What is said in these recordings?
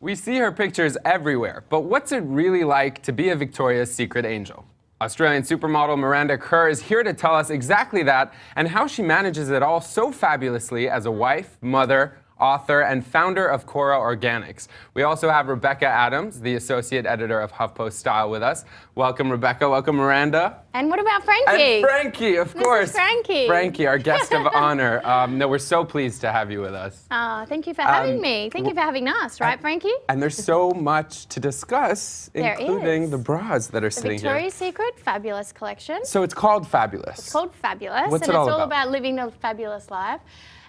We see her pictures everywhere, but what's it really like to be a Victoria's Secret angel? Australian supermodel Miranda Kerr is here to tell us exactly that and how she manages it all so fabulously as a wife, mother, author, and founder of Cora Organics. We also have Rebecca Adams, the associate editor of HuffPost Style, with us. Welcome, Rebecca. Welcome, Miranda. And what about Frankie? And Frankie, of course. Frankie. Frankie, our guest of honor. No, we're so pleased to have you with us. Thank you for having me. Thank you for having us, right, Frankie? And there's so much to discuss, including the bras that are sitting here. Victoria's Secret Fabulous Collection. So it's called Fabulous. It's called Fabulous. What's and it all it's all about? about living a fabulous life.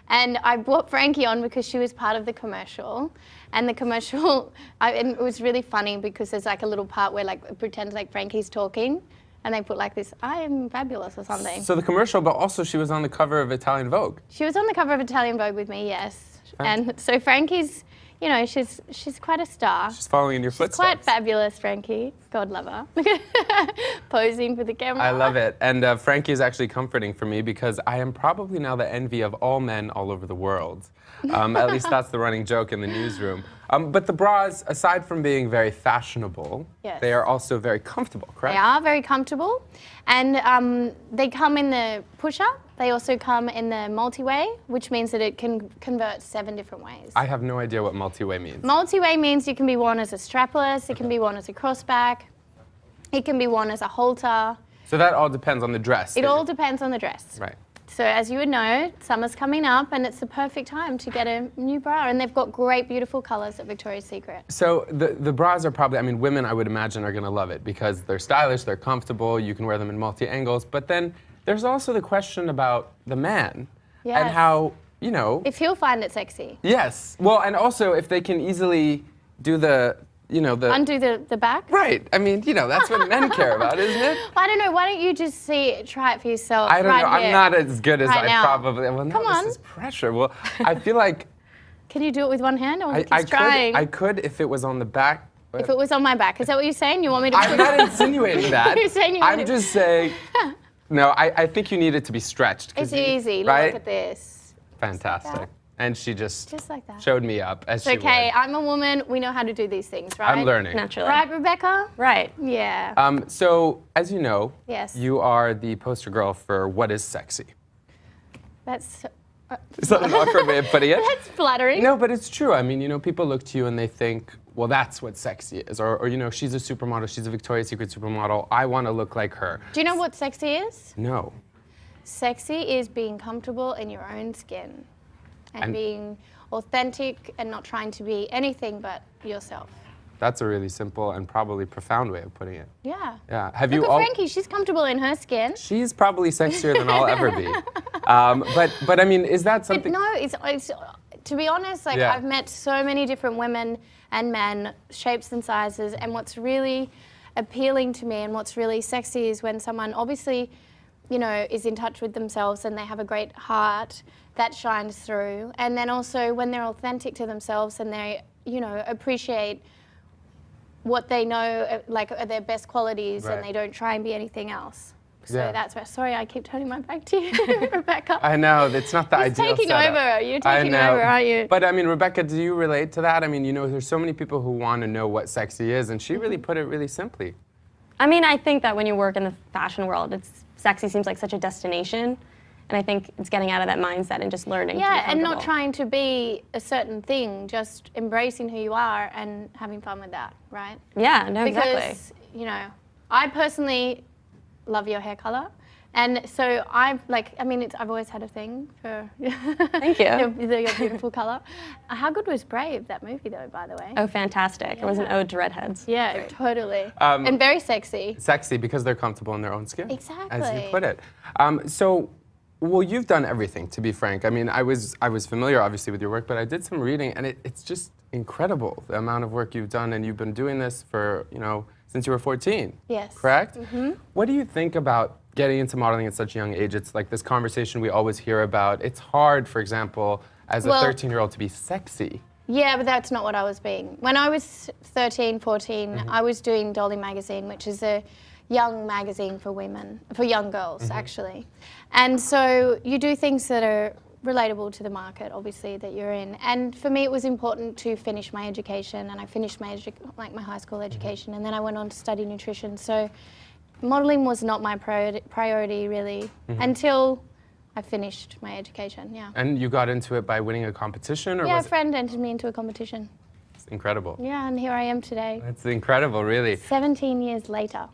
And I brought Frankie on because she was part of the commercial. And the commercial, and it was really funny because there's like a little part where like it pretends like Frankie's talking. And they put like this, I am fabulous or something. So the commercial, but also she was on the cover of Italian Vogue. She was on the cover of Italian Vogue with me, yes. And so Frankie's, you know, she's quite a star. She's following in your footsteps. Quite fabulous, Frankie. God love her. Posing for the camera. I love it. And Frankie is actually comforting for me because I am probably now the envy of all men all over the world. At least that's the running joke in the newsroom. But the bras, aside from being very fashionable, they are also very comfortable, correct? They are very comfortable. And they come in the push-up. They also come in the multi-way, which means that it can convert 7 different ways. I have no idea what multi-way means. Multi-way means it can be worn as a strapless, it can be worn as a crossback, it can be worn as a halter. So that all depends on the dress. It all depends on the dress. Right. So as you would know, summer's coming up and it's the perfect time to get a new bra. And they've got great, beautiful colors at Victoria's Secret. So the bras are probably, I mean, women I would imagine are gonna love it because they're stylish, they're comfortable, you can wear them in multi-angles, but then there's also the question about the man and how, you know. If he'll find it sexy. Yes. Well, and also if they can easily do the, you know, the... Undo the back? Right. I mean, you know, that's what men care about, isn't it? I don't know. Why don't you just try it for yourself? I don't know. Here, I'm not as good as right I now. probably... Well, no, Come on. this is pressure. Well, I feel like... Can you do it with one hand? Or I could if it was on the back. If it was on my back. Is that what you're saying? You want me to... I'm not insinuating that. You're saying I'm just saying... No, I think you need it to be stretched. It's easy. Right? Look at this. Fantastic. Just like and she just like that. showed me up as she Okay, would. I'm a woman. We know how to do these things, right? I'm learning. Naturally. Right, Rebecca? Right. Yeah. So, as you know, Yes. you are the poster girl for What is Sexy. That's... Is that an awkward way of putting it? That's flattering. No, but it's true. I mean, you know, people look to you and they think, well, that's what sexy is. Or you know, she's a supermodel, she's a Victoria's Secret supermodel. I want to look like her. Do you know what sexy is? No. Sexy is being comfortable in your own skin and being authentic and not trying to be anything but yourself. That's a really simple and probably profound way of putting it. Yeah. Yeah. Have Look you at Frankie, she's comfortable in her skin. She's probably sexier than I'll ever be. But I mean, is that something? No, it's to be honest, like I've met so many different women and men, shapes and sizes, and what's really appealing to me and what's really sexy is when someone obviously, you know, is in touch with themselves and they have a great heart that shines through. And then also when they're authentic to themselves and they, you know, appreciate what they know, like are their best qualities, and they don't try and be anything else. So that's why, sorry, I keep turning my back to you, Rebecca. I know, it's not the ideal taking setup. over, you're taking over, aren't you? But I mean, Rebecca, do you relate to that? I mean, you know, there's so many people who want to know what sexy is, and she really put it really simply. I mean, I think that when you work in the fashion world, sexy seems like such a destination. And I think it's getting out of that mindset and just learning to be and not comfortable. trying to be a certain thing, just embracing who you are and having fun with that, right? Yeah, no, because, exactly. you know, I personally love your hair color. And so I've always had a thing for Thank you. your beautiful color. How good was Brave, that movie though, by the way? Oh, fantastic. It was an ode to redheads. Yeah, totally. And very sexy. Sexy because they're comfortable in their own skin. Exactly. As you put it. Well, you've done everything, to be frank. I mean, I was familiar, obviously, with your work, but I did some reading, and it's just incredible, the amount of work you've done, and you've been doing this for, you know, since you were 14. Yes. Correct? Mm-hmm. What do you think about getting into modeling at such a young age? It's like this conversation we always hear about. It's hard, for example, as a 13-year-old to be sexy. Yeah, but that's not what I was being. When I was 13, 14, I was doing Dolly magazine, which is a young magazine for women, for young girls, actually. And so you do things that are relatable to the market, obviously, that you're in. And for me, it was important to finish my education, and I finished my my high school education, and then I went on to study nutrition. So modelling was not my priority really until I finished my education. Yeah. And you got into it by winning a competition, or yeah, was a friend entered me into a competition. It's incredible. Yeah, and here I am today. It's incredible, really. 17 years later.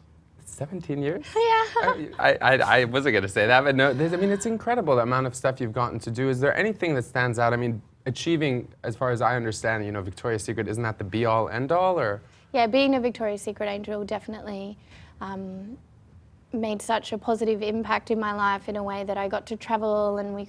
17 years? Yeah. I wasn't going to say that, but no, I mean, it's incredible the amount of stuff you've gotten to do. Is there anything that stands out? I mean, achieving, as far as I understand, you know, Victoria's Secret, isn't that the be-all, end-all, or? Yeah, being a Victoria's Secret Angel definitely made such a positive impact in my life in a way that I got to travel, and we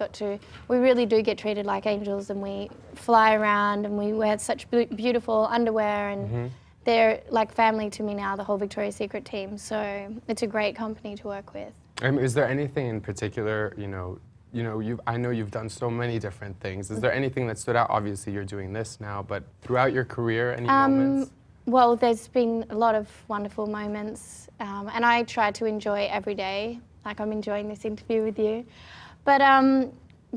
really do get treated like angels, and we fly around and we wear such beautiful underwear, and they're like family to me now, the whole Victoria's Secret team. So it's a great company to work with. Is there anything in particular, I know you've done so many different things. Is there anything that stood out? Obviously you're doing this now, but throughout your career, any moments? Well, there's been a lot of wonderful moments, and I try to enjoy every day, like I'm enjoying this interview with you. But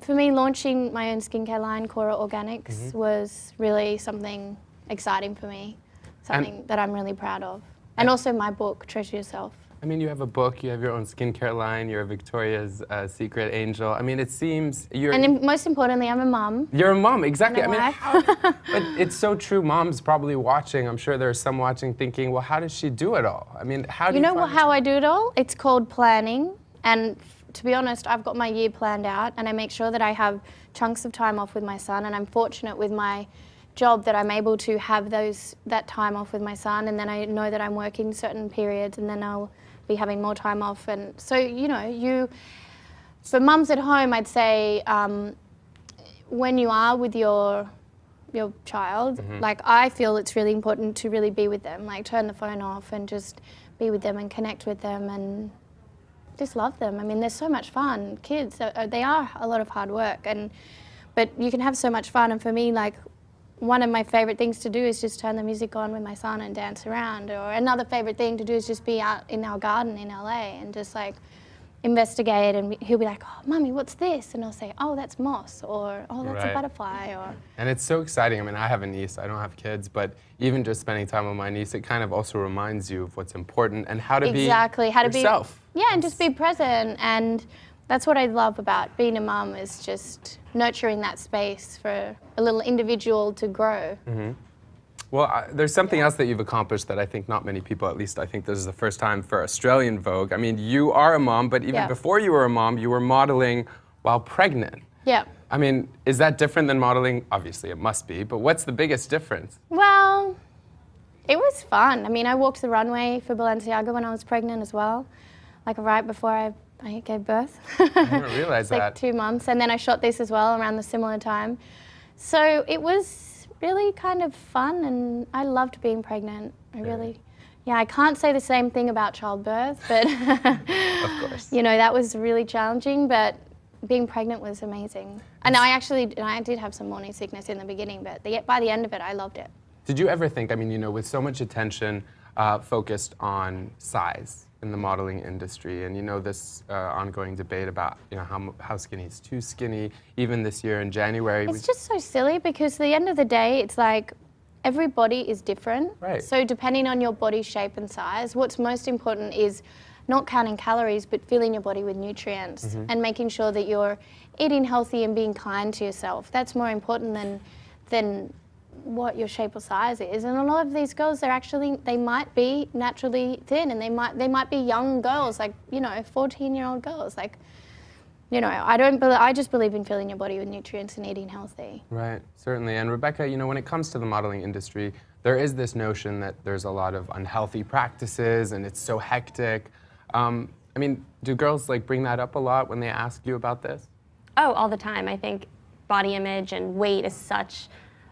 for me, launching my own skincare line, Cora Organics, was really something exciting for me, something that I'm really proud of. And also my book, Treasure Yourself. I mean, you have a book, you have your own skincare line, you're a Victoria's Secret Angel. I mean, it seems you're... And most importantly, I'm a mum. You're a mum, exactly. And a wife. But it's so true. Mom's probably watching. I'm sure there's some watching thinking, well, how does she do it all? I mean, how do you know how I do it all? It's called planning. And to be honest, I've got my year planned out, and I make sure that I have chunks of time off with my son, and I'm fortunate with my job that I'm able to have that time off with my son, and then I know that I'm working certain periods, and then I'll be having more time off. And so, for mums at home, I'd say when you are with your child, like I feel it's really important to really be with them, like turn the phone off and just be with them and connect with them and just love them. I mean, there's so much fun. Kids, they are a lot of hard work, but you can have so much fun. And for me, like, one of my favorite things to do is just turn the music on with my son and dance around. Or another favorite thing to do is just be out in our garden in LA and just like investigate, and he'll be like, oh, Mummy, what's this? And I'll say, oh, that's moss, or oh, that's a butterfly. Or. And it's so exciting. I mean, I have a niece, I don't have kids, but even just spending time with my niece, it kind of also reminds you of what's important and how to be yourself. Yeah, and just be present. And that's what I love about being a mum, is just nurturing that space for a little individual to grow. Well, there's something else that you've accomplished that I think not many people, at least I think this is the first time for Australian Vogue. I mean, you are a mom, but even before you were a mom, you were modeling while pregnant. Yeah. I mean, is that different than modeling? Obviously, it must be, but what's the biggest difference? Well, it was fun. I mean, I walked the runway for Balenciaga when I was pregnant as well, like right before I gave birth. I didn't realize that. Like 2 months, and then I shot this as well around the similar time. So it was really kind of fun, and I loved being pregnant. I can't say the same thing about childbirth, but of course. That was really challenging, but being pregnant was amazing. And I did have some morning sickness in the beginning, but by the end of it, I loved it. Did you ever think, I mean, with so much attention focused on size in the modeling industry, and this ongoing debate about how skinny is too skinny, even this year in January. It's just so silly, because at the end of the day, it's like every body is different. Right. So depending on your body shape and size, what's most important is not counting calories, but filling your body with nutrients and making sure that you're eating healthy and being kind to yourself. That's more important than what your shape or size is. And a lot of these girls, they might be naturally thin, and they might be young girls, like 14-year-old girls, like I just believe in filling your body with nutrients and eating healthy. Right, certainly. And Rebecca, when it comes to the modeling industry, there is this notion that there's a lot of unhealthy practices and it's so hectic. I mean, do girls bring that up a lot when they ask you about this? Oh, all the time. I think body image and weight is such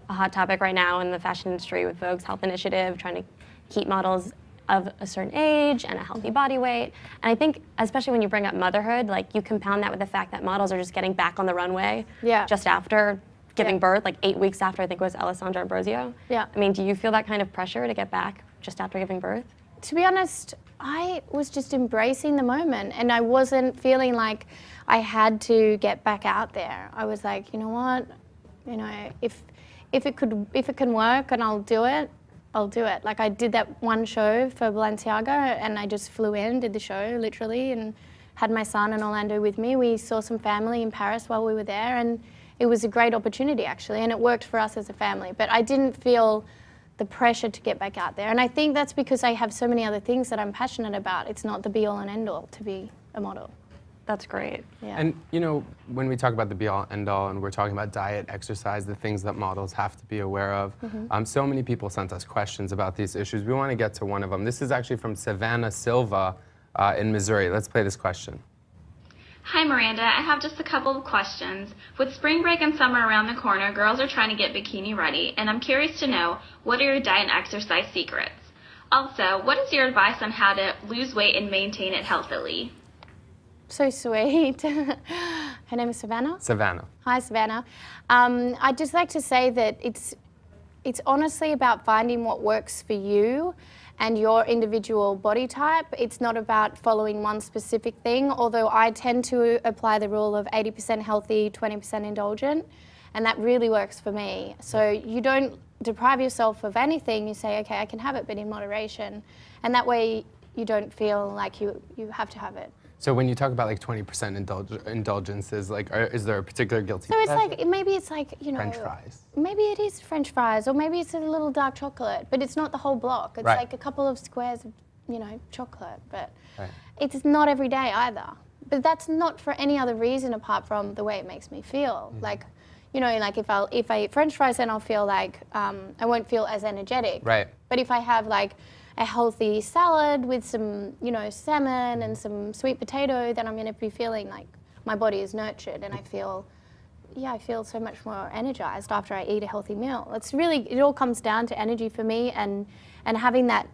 a hot topic right now in the fashion industry, with Vogue's health initiative, trying to keep models of a certain age and a healthy body weight. And I think, especially when you bring up motherhood, you compound that with the fact that models are just getting back on the runway just after giving birth, 8 weeks after, I think it was Alessandra Ambrosio. Yeah. I mean, do you feel that kind of pressure to get back just after giving birth? To be honest, I was just embracing the moment, and I wasn't feeling like I had to get back out there. I was like, you know what, if it can work and I'll do it, I'll do it. Like I did that one show for Balenciaga, and I just flew in, did the show literally, and had my son in Orlando with me. We saw some family in Paris while we were there, and it was a great opportunity actually, and it worked for us as a family. But I didn't feel the pressure to get back out there. And I think that's because I have so many other things that I'm passionate about. It's not the be all and end all to be a model. That's great. Yeah. And when we talk about the be all end all and we're talking about diet, exercise, the things that models have to be aware of, so many people sent us questions about these issues. We want to get to one of them. This is actually from Savannah Silva in Missouri. Let's play this question. Hi Miranda, I have just a couple of questions. With spring break and summer around the corner, girls are trying to get bikini ready, and I'm curious to know, what are your diet and exercise secrets? Also, what is your advice on how to lose weight and maintain it healthily? So sweet. Her name is Savannah? Savannah. Hi, Savannah. I'd just like to say that it's honestly about finding what works for you and your individual body type. It's not about following one specific thing, although I tend to apply the rule of 80% healthy, 20% indulgent, and that really works for me. So you don't deprive yourself of anything. You say, okay, I can have it, but in moderation. And that way you don't feel like you have to have it. So when you talk about like 20% indulgences, like is there a particular guilty So it's pleasure? like, maybe it's like, French fries. Maybe it is French fries, or maybe it's a little dark chocolate, but it's not the whole block. It's Right. like a couple of squares of, chocolate, but it's not every day either. But that's not for any other reason apart from the way it makes me feel. Like, like if I eat French fries, then I'll feel like I won't feel as energetic. Right. But if I have like a healthy salad with some, salmon and some sweet potato, then I'm going to be feeling like my body is nurtured, and I feel so much more energized after I eat a healthy meal. It all comes down to energy for me, and having that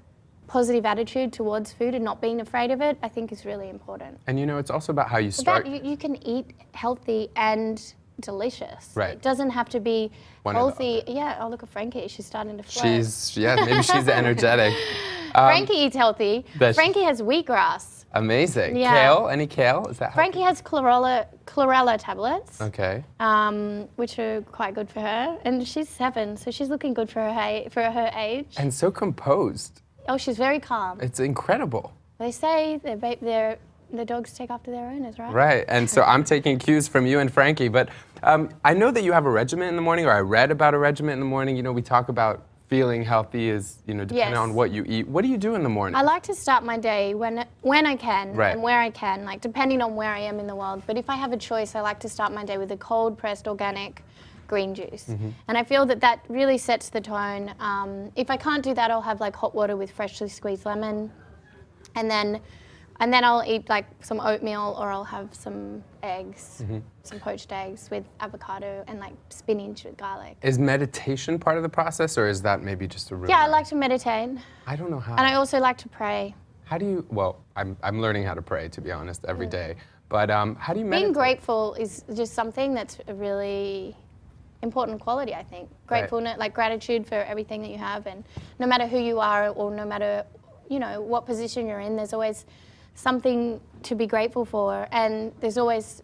positive attitude towards food and not being afraid of it, I think is really important. And it's also about how you start. You can eat healthy and delicious. Right. It doesn't have to be One or the healthy. Yeah. Oh, look at Frankie. She's starting to flow. Maybe she's energetic. Frankie eats healthy. That's- Frankie has wheatgrass. Amazing. Yeah. Kale? Any kale? Is that Frankie has chlorella tablets, Okay. which are quite good for her. And she's 7, so she's looking good for her age. And so composed. Oh, she's very calm. It's incredible. They say the dogs take after their owners, right? Right, and so I'm taking cues from you and Frankie, but I know that you have a regimen in the morning, or I read about a regimen in the morning. We talk about feeling healthy is, depending Yes. on what you eat. What do you do in the morning? I like to start my day when I can Right. and where I can, like depending on where I am in the world. But if I have a choice, I like to start my day with a cold pressed organic green juice. And I feel that really sets the tone. If I can't do that, I'll have like hot water with freshly squeezed lemon, and then I'll eat like some oatmeal, or I'll have some eggs, some poached eggs with avocado and like spinach with garlic. Is meditation part of the process, or is that maybe just a rumor? Yeah, I like to meditate, I don't know how. and I also like to pray. How do you? Well, I'm learning how to pray, to be honest, every day. But how do you meditate? Being grateful is just something that's a really important quality, I think. Gratefulness, like gratitude for everything that you have, and no matter who you are, or no matter what position you're in, there's always something to be grateful for, and there's always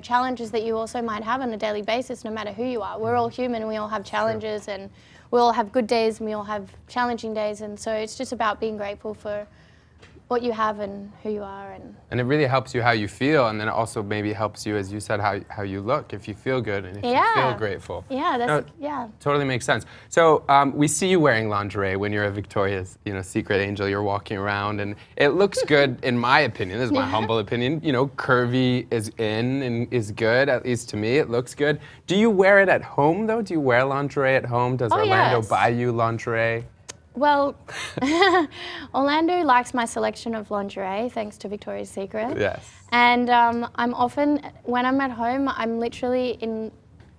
challenges that you also might have on a daily basis, no matter who you are. We're all human, and we all have challenges, and we all have good days, and we all have challenging days, and so it's just about being grateful for what you have and who you are. And it really helps you how you feel, and then it also maybe helps you, as you said, how you look. If you feel good and if you feel grateful. Yeah, Totally makes sense. So we see you wearing lingerie when you're a Victoria's, Secret angel. You're walking around, and it looks good, in my opinion. This is my humble opinion. Curvy is in and is good, at least to me. It looks good. Do you wear it at home, though? Do you wear lingerie at home? Does Orlando buy you lingerie? Well, Orlando likes my selection of lingerie, thanks to Victoria's Secret. Yes. And I'm often, when I'm at home, I'm literally in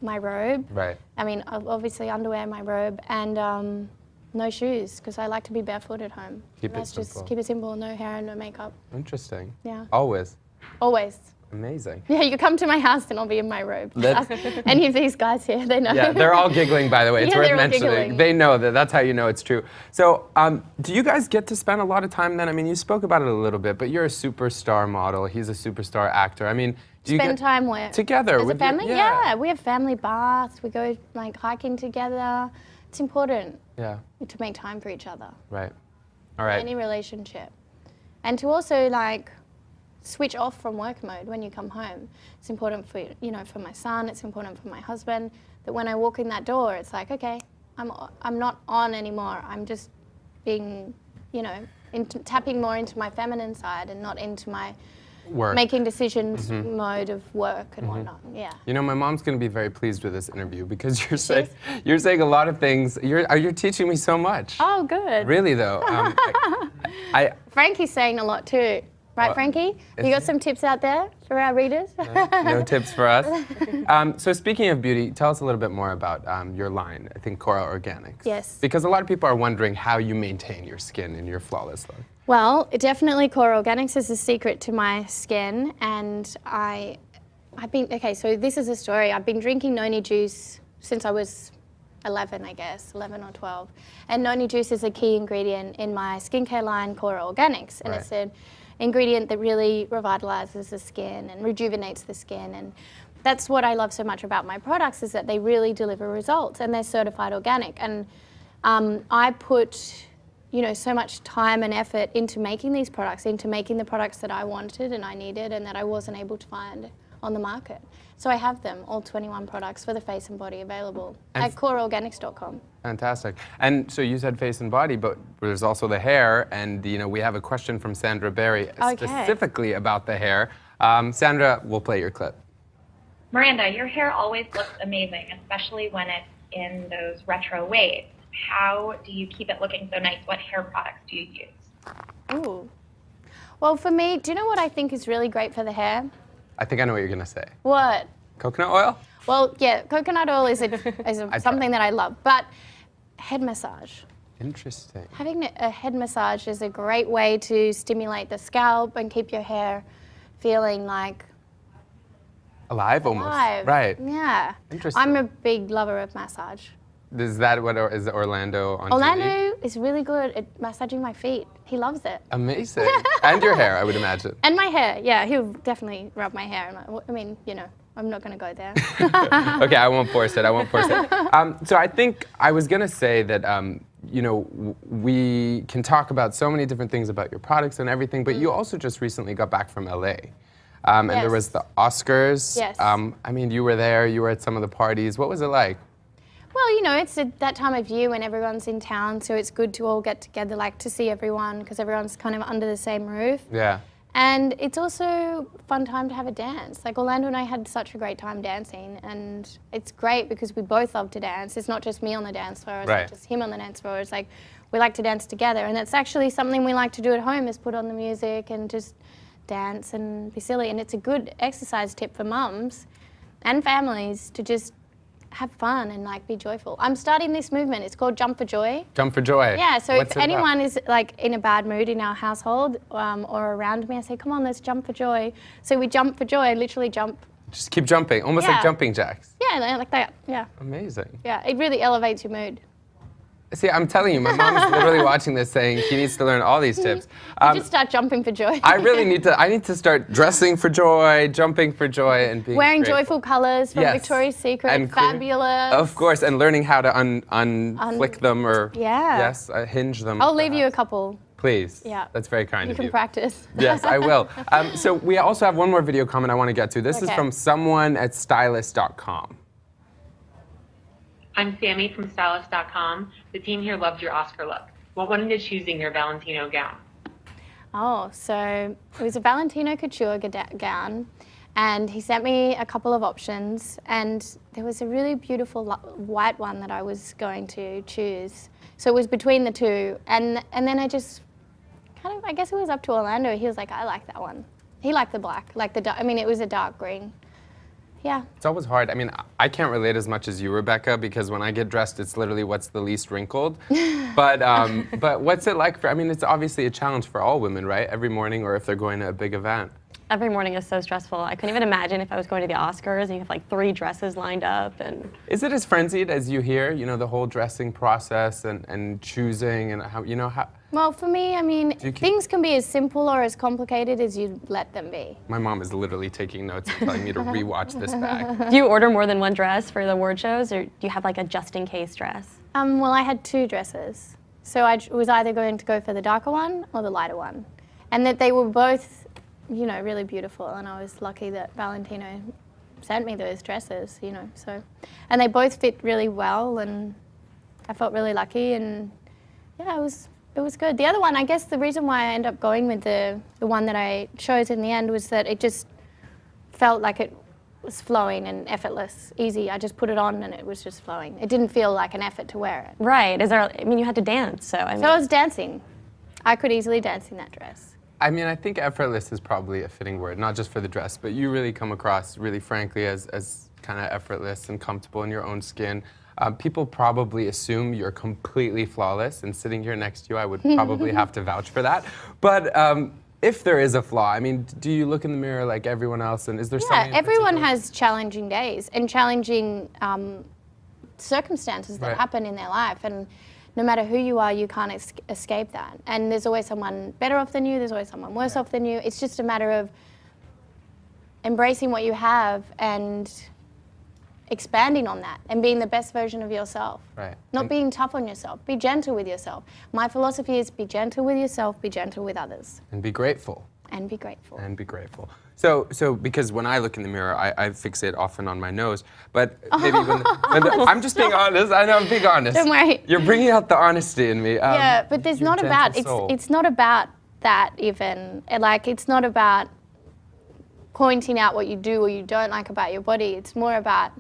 my robe. Right. I mean, obviously underwear, my robe, and no shoes, because I like to be barefoot at home. Keep it Just simple. keep it simple, no hair and no makeup. Interesting. Yeah. Always. Always. Amazing. Yeah, you come to my house and I'll be in my robe. Ask any of these guys here, they know. Yeah, they're all giggling, by the way. It's Yeah, worth they're all mentioning. giggling. They know that. That's how you know it's true. So, do you guys get to spend a lot of time then? I mean, you spoke about it a little bit, but you're a superstar model. He's a superstar actor. I mean, do you Spend get time where? together As a with family? Your, Yeah, we have family baths. We go like hiking together. It's important Yeah. to make time for each other. Right. All right. Any relationship. And to also like switch off from work mode when you come home. It's important for, you know, for my son, it's important for my husband, that when I walk in that door, it's like, okay, I'm not on anymore. I'm just being, you know, tapping more into my feminine side and not into my Work. making decisions mode of work and whatnot. Yeah. You know, my mom's going to be very pleased with this interview because you're saying a lot of things. You're teaching me so much. Oh, good. Really, though. Frankie's saying a lot too. Right, Frankie? You got some tips out there for our readers? No tips for us. So speaking of beauty, tell us a little bit more about your line, I think Cora Organics. Yes. Because a lot of people are wondering how you maintain your skin and your flawless look. Well, definitely Cora Organics is the secret to my skin, and I've been, okay, so this is a story. I've been drinking noni juice since I was 11, I guess, 11 or 12. And noni juice is a key ingredient in my skincare line, Cora Organics, and it's an ingredient that really revitalizes the skin and rejuvenates the skin. And that's what I love so much about my products, is that they really deliver results, and they're certified organic. And I put, you know, so much time and effort into making these products, into making the products that I wanted and I needed and that I wasn't able to find on the market. So I have them, all 21 products for the face and body, available at coraorganics.com. Fantastic. And so you said face and body, but there's also the hair, and you know, we have a question from Sandra Berry specifically about the hair. Sandra, we'll play your clip. Miranda, your hair always looks amazing, especially when it's in those retro waves. How do you keep it looking so nice? What hair products do you use? Ooh. Well, for me, do you know what I think is really great for the hair? I think I know what you're going to say. What? Coconut oil? Well, yeah, coconut oil is something that I love, but head massage. Interesting. Having a head massage is a great way to stimulate the scalp and keep your hair feeling like Alive almost. alive. Right. Yeah. Interesting. I'm a big lover of massage. Is that what is Orlando on TV? Orlando is really good at massaging my feet. He loves it. Amazing. And your hair, I would imagine. And my hair, yeah, he'll definitely rub my hair. I mean, you know, I'm not going to go there. Okay, I won't force it. So I think I was going to say that, you know, we can talk about so many different things about your products and everything, but you also just recently got back from LA. And there was the Oscars. Yes. I mean, you were there, you were at some of the parties. What was it like? Well, you know, it's that time of year when everyone's in town, so it's good to all get together, like to see everyone, because everyone's kind of under the same roof. Yeah. And it's also a fun time to have a dance. Like Orlando and I had such a great time dancing, and it's great because we both love to dance. It's not just me on the dance floor, it's not just him on the dance floor. It's like we like to dance together, and it's actually something we like to do at home, is put on the music and just dance and be silly. And it's a good exercise tip for mums and families to just have fun and like be joyful. I'm starting this movement. It's called Jump for Joy. Jump for Joy. Yeah, so What's if it anyone about? is like in a bad mood in our household or around me, I say, come on, let's jump for joy. So we jump for joy, literally jump. Just keep jumping, almost like jumping jacks. Yeah, like that, yeah. Amazing. Yeah, it really elevates your mood. See, I'm telling you, my mom is literally watching this saying she needs to learn all these tips. You just start jumping for joy. I really need to start dressing for joy, jumping for joy, and being Wearing grateful. joyful colours from Victoria's Secret, And fabulous. Of course, and learning how to unflick them or hinge them. I'll leave you a couple. Please. Yeah. That's very kind You of can you. practice. Yes, I will. So we also have one more video comment I want to get to. This is from someone at stylist.com. I'm Sammy from Stylist.com. The team here loved your Oscar look. What went into choosing your Valentino gown? Oh, so it was a Valentino couture gown, and he sent me a couple of options, and there was a really beautiful white one that I was going to choose. So it was between the two, and then I just kind of, I guess it was up to Orlando. He was like, I like that one. He liked the black, like the dark, I mean, it was a dark green. Yeah. It's always hard. I mean, I can't relate as much as you, Rebecca, because when I get dressed, it's literally what's the least wrinkled. But what's it like for, I mean, it's obviously a challenge for all women, right? Every morning, or if they're going to a big event. every morning is so stressful. I couldn't even imagine if I was going to the Oscars and you have like 3 dresses lined up. And Is it as frenzied as you hear? You know, the whole dressing process and choosing and how, you know, how... Well, for me, I mean, things can be as simple or as complicated as you let them be. My mom is literally taking notes and telling me to rewatch this back. do you order more than one dress for the award shows, or do you have like a just-in-case dress? Well, I had 2 dresses. So I was either going to go for the darker one or the lighter one. And that they were both, you know, really beautiful. And I was lucky that Valentino sent me those dresses, you know, so. And they both fit really well, and I felt really lucky, and yeah, it was good. The other one, I guess the reason why I ended up going with the one that I chose in the end was that it just felt like it was flowing and effortless, easy. I just put it on and it was just flowing. It didn't feel like an effort to wear it. Right. I mean, you had to dance, so I mean. So I was dancing. I could easily dance in that dress. I mean, I think effortless is probably a fitting word, not just for the dress, but you really come across really frankly as kind of effortless and comfortable in your own skin. People probably assume you're completely flawless, and sitting here next to you, I would probably have to vouch for that. But if there is a flaw, I mean, do you look in the mirror like everyone else, and is there something? Yeah, everyone has challenging days and challenging circumstances that happen in their life, and no matter who you are, you can't escape that. And there's always someone better off than you, there's always someone worse off than you. It's just a matter of embracing what you have and expanding on that and being the best version of yourself. Right. Not being tough on yourself. Be gentle with yourself. My philosophy is be gentle with yourself, be gentle with others. And be grateful. And be grateful. And be grateful. So because when I look in the mirror, I fixate often on my nose, but maybe I'm just being honest. I know I'm being honest. Don't worry. You're bringing out the honesty in me. Yeah, but there's your not about, gentle soul. it's not about that even. Like, it's not about pointing out what you do or you don't like about your body. It's more about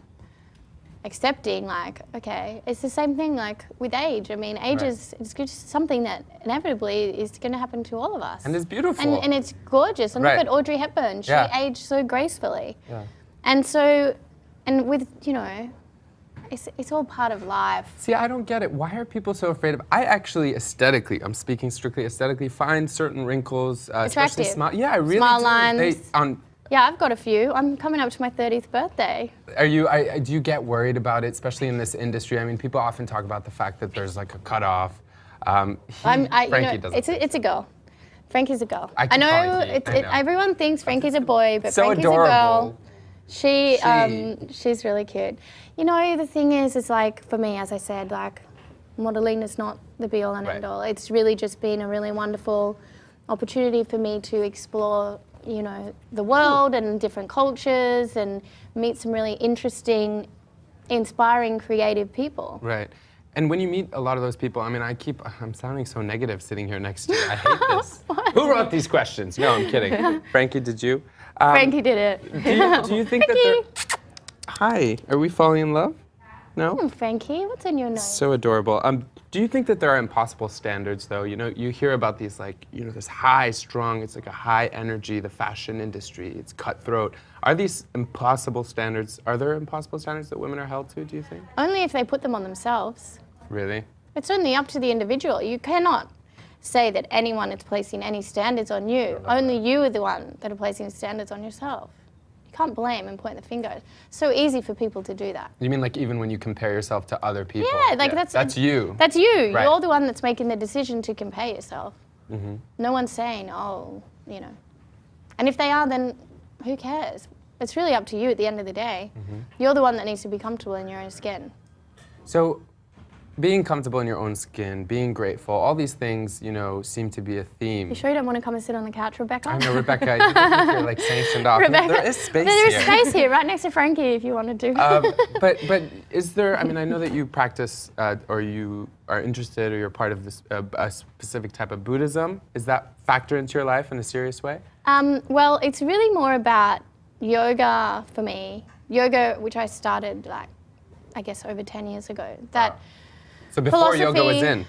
accepting, like, okay, it's the same thing like with age. I mean, age is just something that inevitably is going to happen to all of us. And it's beautiful. And it's gorgeous. And look at Audrey Hepburn. She aged so gracefully. Yeah. And so, and with, you know, it's all part of life. See, I don't get it. Why are people so afraid of? I actually aesthetically, I'm speaking strictly aesthetically, find certain wrinkles, especially smile. Yeah, I really smile do. lines. Yeah, I've got a few. I'm coming up to my 30th birthday. Do you get worried about it, especially in this industry? I mean, people often talk about the fact that there's like a cutoff. Frankie doesn't. It's a girl. Frankie's a girl. I know, everyone thinks Frankie's a boy, but so Frankie's adorable. a girl. She's really cute. You know, the thing is like, for me, as I said, like, modeling is not the be all and end all. It's really just been a really wonderful opportunity for me to explore, you know, the world and different cultures and meet some really interesting, inspiring, creative people. Right. And when you meet a lot of those people, I mean, I'm sounding so negative sitting here next to you. I hate this. Who wrote these questions? No, I'm kidding. Frankie, did you? Frankie did it. Do you think that they're... Hi, are we falling in love? No? Frankie, what's in your nose? So adorable. Do you think that there are impossible standards, though? You know, you hear about these, like, you know, this high strung, it's like a high energy, the fashion industry, it's cutthroat. Are these impossible standards, are there impossible standards that women are held to, do you think? Only if they put them on themselves. Really? It's only up to the individual. You cannot say that anyone is placing any standards on you. Only you are the one that are placing standards on yourself. You can't blame and point the finger. So easy for people to do that. You mean like even when you compare yourself to other people? Yeah, like that's you. That's you. Right. You're the one that's making the decision to compare yourself. Mm-hmm. No one's saying, oh, you know. And if they are, then who cares? It's really up to you at the end of the day. Mm-hmm. You're the one that needs to be comfortable in your own skin. So, being comfortable in your own skin, being grateful, all these things, you know, seem to be a theme. You sure you don't want to come and sit on the couch, Rebecca? I know, Rebecca, you think you're like sanctioned off. Rebecca, there is space there here. is space here, right next to Frankie if you wanted to. But is there, I mean, I know that you practice or you are interested or you're part of this, a specific type of Buddhism. Is that factor into your life in a serious way? Well, it's really more about yoga for me. Yoga, which I started like, I guess over 10 years ago. So before yoga was in?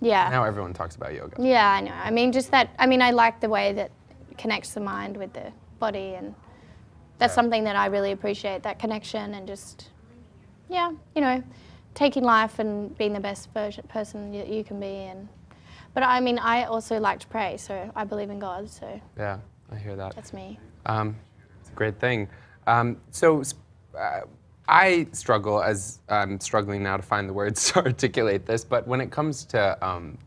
Yeah. Now everyone talks about yoga. Yeah, I know. I mean, just that, I mean, I like the way that it connects the mind with the body, and that's something that I really appreciate, that connection, and just, yeah, you know, taking life and being the best person you can be. But I mean, I also like to pray, so I believe in God, so. Yeah. I hear that. That's me. It's a great thing. I struggle, as I'm struggling now to find the words to articulate this, but when it comes to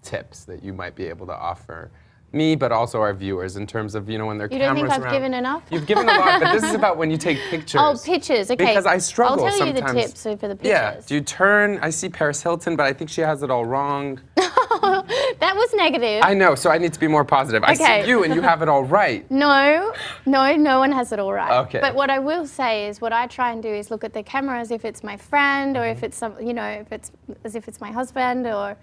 tips that you might be able to offer me, but also our viewers, in terms of, you know, when their You cameras don't think I've around. given enough? You've given a lot, but this is about when you take pictures. Oh, pictures, okay. Because I struggle I'll tell sometimes. you the tips for the pictures. Yeah, do you turn? I see Paris Hilton, but I think she has it all wrong. That was negative. I know, so I need to be more positive. I Okay. see you and you have it all right. No one has it all right. Okay. But what I will say is, what I try and do is look at the camera as if it's my friend, or if it's some, you know, if it's as if it's my husband, or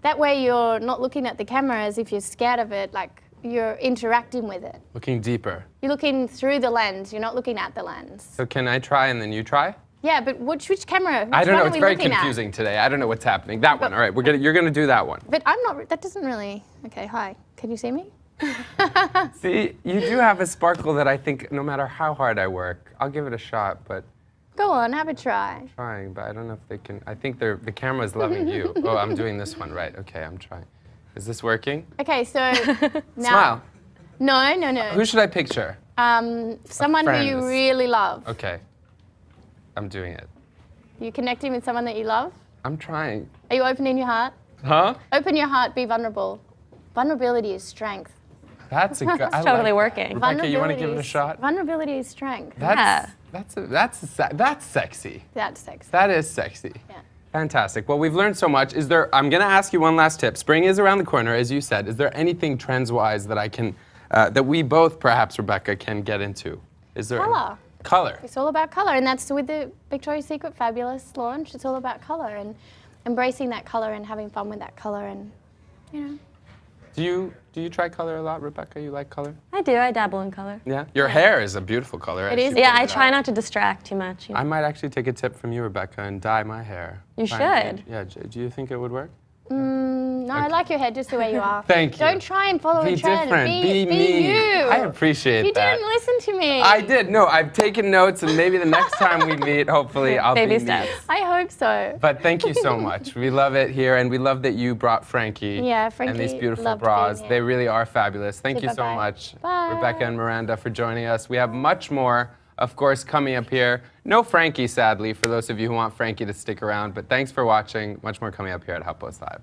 that way you're not looking at the camera as if you're scared of it, like you're interacting with it. Looking deeper. You're looking through the lens. You're not looking at the lens. So can I try and then you try? Yeah, but which camera? Which I don't one know. are It's we very looking confusing today. I don't know what's happening. That one. All right. You're gonna do that one. But I'm not. That doesn't really. Okay. Hi. Can you see me? See, you do have a sparkle that I think, no matter how hard I work, I'll give it a shot. But Go on. Have a try. trying, but I don't know if they can. I think the camera's loving you. Oh, I'm doing this one right. Okay, I'm trying. Is this working? Okay. So now. Smile. No. Who should I picture? Someone who you friends. really love. Okay. I'm doing it. You connecting with someone that you love? I'm trying. Are you opening your heart? Huh? Open your heart, be vulnerable. Vulnerability is strength. That's a good. It's totally working. Rebecca, you want to give it a shot? Vulnerability is strength. That's sexy. That's sexy. That is sexy. Yeah. Fantastic. Well, we've learned so much. I'm going to ask you one last tip. Spring is around the corner, as you said. Is there anything trends-wise that I can, that we both, perhaps, Rebecca, can get into? Is there? Color. Color. It's all about color, and that's with the Victoria's Secret Fabulous launch. It's all about color and embracing that color and having fun with that color, and you know. Do you try color a lot, Rebecca? You like color? I do. I dabble in color. Yeah. Your hair is a beautiful color. It is. Yeah, I try not to distract too much. You know. I might actually take a tip from you, Rebecca, and dye my hair. You Try and- should. Yeah. Do you think it would work? No, I like your hair just the way you are. Thank you. Don't try and follow Be a trend. different. Be me. you. I appreciate You that. didn't listen to me. I did. No, I've taken notes, and maybe the next time we meet, hopefully, I'll Baby be steps. me. I hope so. But thank you so much. We love it here, and we love that you brought Frankie. Yeah, And Frankie these beautiful loved bras. being They here. really are fabulous. Thank you so Bye-bye. much, Bye. Rebecca and Miranda, for joining us. We have much more, of course, coming up here. No Frankie, sadly, for those of you who want Frankie to stick around. But thanks for watching. Much more coming up here at HuffPost Live.